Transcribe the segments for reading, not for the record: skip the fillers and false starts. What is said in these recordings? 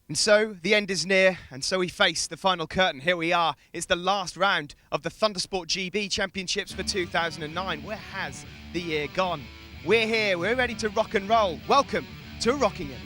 And so the end is near, and so we face the final curtain. Here we are. It's the last round of the Thundersport GB Championships for 2009. Where has the year gone? We're here. We're ready to rock and roll. Welcome to Rockingham.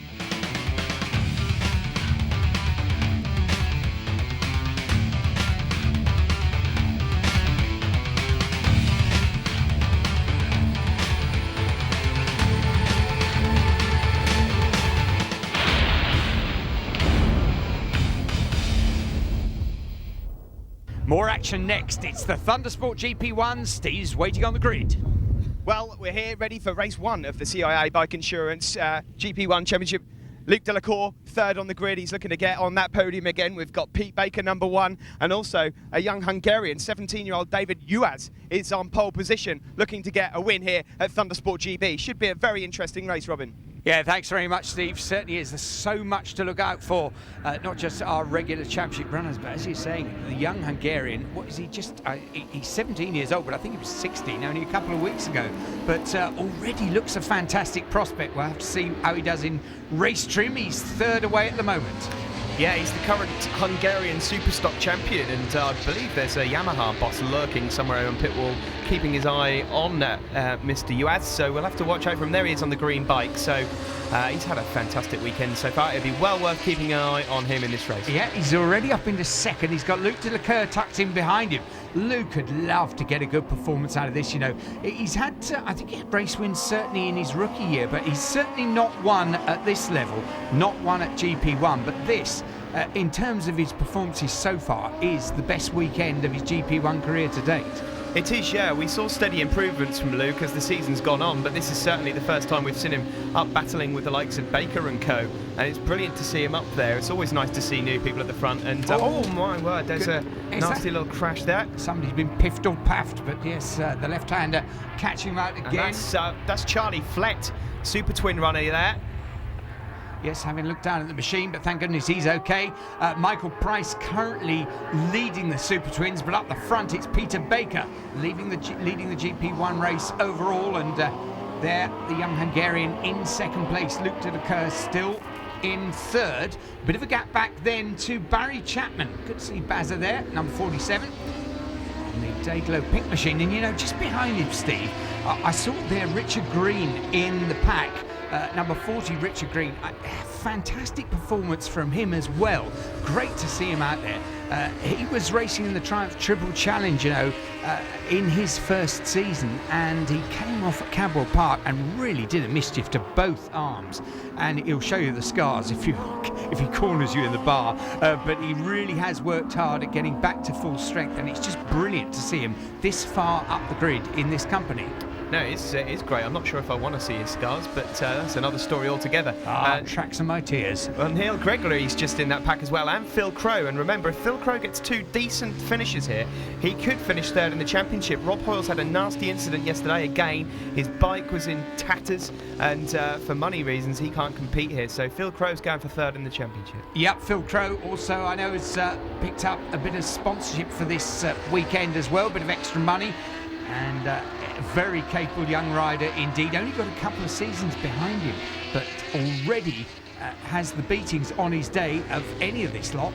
More action next. It's the Thundersport GP1. Steve's waiting on the grid. Well, we're here ready for race one of the CII Bike Insurance GP1 Championship. Luke Delacour, third on the grid. He's looking to get on that podium again. We've got Pete Baker, number one, and also a young Hungarian, 17-year-old David Uaz is on pole position, looking to get a win here at Thundersport GB. Should be a very interesting race, Robin. Yeah, thanks very much, Steve. Certainly is. There's so much to look out for, not just our regular championship runners, but as you're saying, the young Hungarian, what is he, he's 17 years old, but I think he was 16 only a couple of weeks ago. But already looks a fantastic prospect. We'll have to see how he does in race trim. He's third away at the moment. Yeah, he's the current Hungarian Superstock champion, and I believe there's a Yamaha boss lurking somewhere on pit wall, keeping his eye on Mr. Uaz, so we'll have to watch out for him. There he is on the green bike, so he's had a fantastic weekend so far. It'd be well worth keeping an eye on him in this race. Yeah, he's already up into second. He's got Luke Delacour tucked in behind him. Luke would love to get a good performance out of this, you know. He's had, I think he had race wins certainly in his rookie year, but he's certainly not won at this level, not won at GP1, but this, in terms of his performances so far, is the best weekend of his GP1 career to date. It is, yeah. We saw steady improvements from Luke as the season's gone on, but this is certainly the first time we've seen him up battling with the likes of Baker and co. And it's brilliant to see him up there. It's always nice to see new people at the front. And oh my word, there's a nasty little crash there. Somebody's been piffed or paffed, but yes, the left-hander catching him out again. And that's Charlie Flett, super twin runner there. Yes, having looked down at the machine, but thank goodness he's okay. Michael Price currently leading the Super Twins, but up the front it's Peter Baker leading the GP1 race overall, and there the young Hungarian in second place. Luke Delacour still in third. Bit of a gap back then to Barry Chapman. Good to see Bazza there, number 47. On the Dayglow pink machine, and you know, just behind him, Steve, I saw there Richard Green in the pack. Number 40, Richard Green. Fantastic performance from him as well. Great to see him out there. He was racing in the Triumph Triple Challenge, you know, in his first season, and he came off at Cadwell Park and really did a mischief to both arms. And he'll show you the scars if he corners you in the bar. But he really has worked hard at getting back to full strength, and it's just brilliant to see him this far up the grid in this company. No, it's great. I'm not sure if I want to see his scars, but that's another story altogether. Tracks of my tears. Well, Neil Gregory's just in that pack as well, and Phil Crow. And remember, if Phil Crow gets two decent finishes here, he could finish third in the championship. Rob Hoyles had a nasty incident yesterday. Again, his bike was in tatters, and for money reasons, he can't compete here. So Phil Crow's going for third in the championship. Yep, Phil Crow also, I know, has picked up a bit of sponsorship for this weekend as well, a bit of extra money. And a very capable young rider indeed. Only got a couple of seasons behind him, but already has the beatings on his day of any of this lot.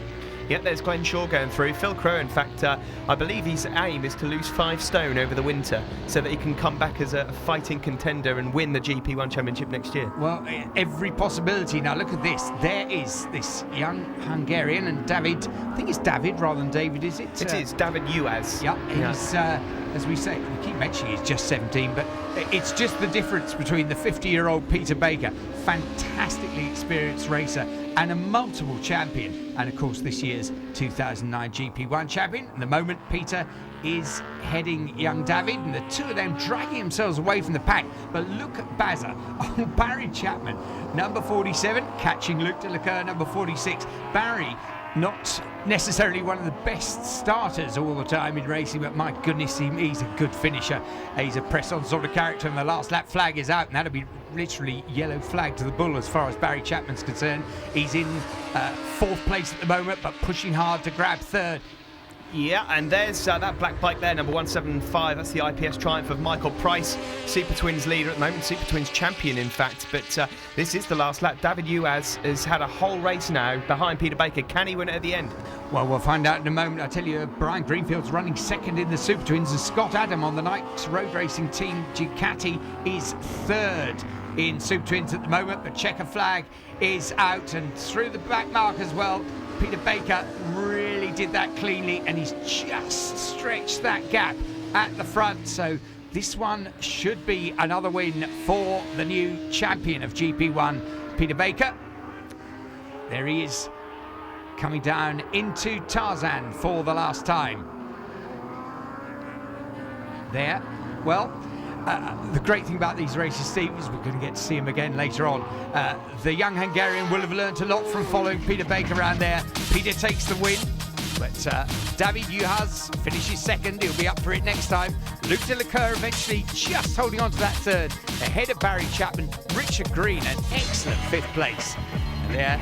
Yep, there's Glenn Shaw going through. Phil Crow, in fact, I believe his aim is to lose 5 stone over the winter so that he can come back as a fighting contender and win the GP1 Championship next year. Well, every possibility. Now look at this. There is this young Hungarian, and David, I think it's David rather than David, is it? It is David Uaz. Yep, he's, as we say, we keep mentioning he's just 17, but it's just the difference between the 50-year-old Peter Baker, fantastically experienced racer, and a multiple champion, and of course this year's 2009 GP1 champion. At the moment, Peter is heading young David, and the two of them dragging themselves away from the pack. But look at Bazza, oh, Barry Chapman, number 47, catching Luke Delacour, number 46. Barry, not necessarily one of the best starters all the time in racing, but my goodness, he's a good finisher. He's a press-on sort of character, and the last lap flag is out, and that'll be literally yellow flag to the bull as far as Barry Chapman's concerned. He's in fourth place at the moment, but pushing hard to grab third. Yeah, and there's that black bike there, number 175. That's the IPS Triumph of Michael Price, Super Twins leader at the moment, Super Twins champion, in fact. But this is the last lap. David Uaz has had a whole race now behind Peter Baker. Can he win it at the end? Well, we'll find out in a moment. I tell you, Brian Greenfield's running second in the Super Twins, and Scott Adam on the Knights road racing team Ducati is third in Super Twins at the moment. The checker flag is out, and through the back mark as well. Peter Baker really did that cleanly, and he's just stretched that gap at the front. So this one should be another win for the new champion of GP1, Peter Baker. There he is, coming down into Tarzan for the last time. There, well, the great thing about these races, Steve, is we're going to get to see him again later on. The young Hungarian will have learnt a lot from following Peter Baker around there. Peter takes the win, but David Uaz finishes second. He'll be up for it next time. Luc Delacour eventually just holding on to that third, ahead of Barry Chapman. Richard Green, an excellent fifth place. And there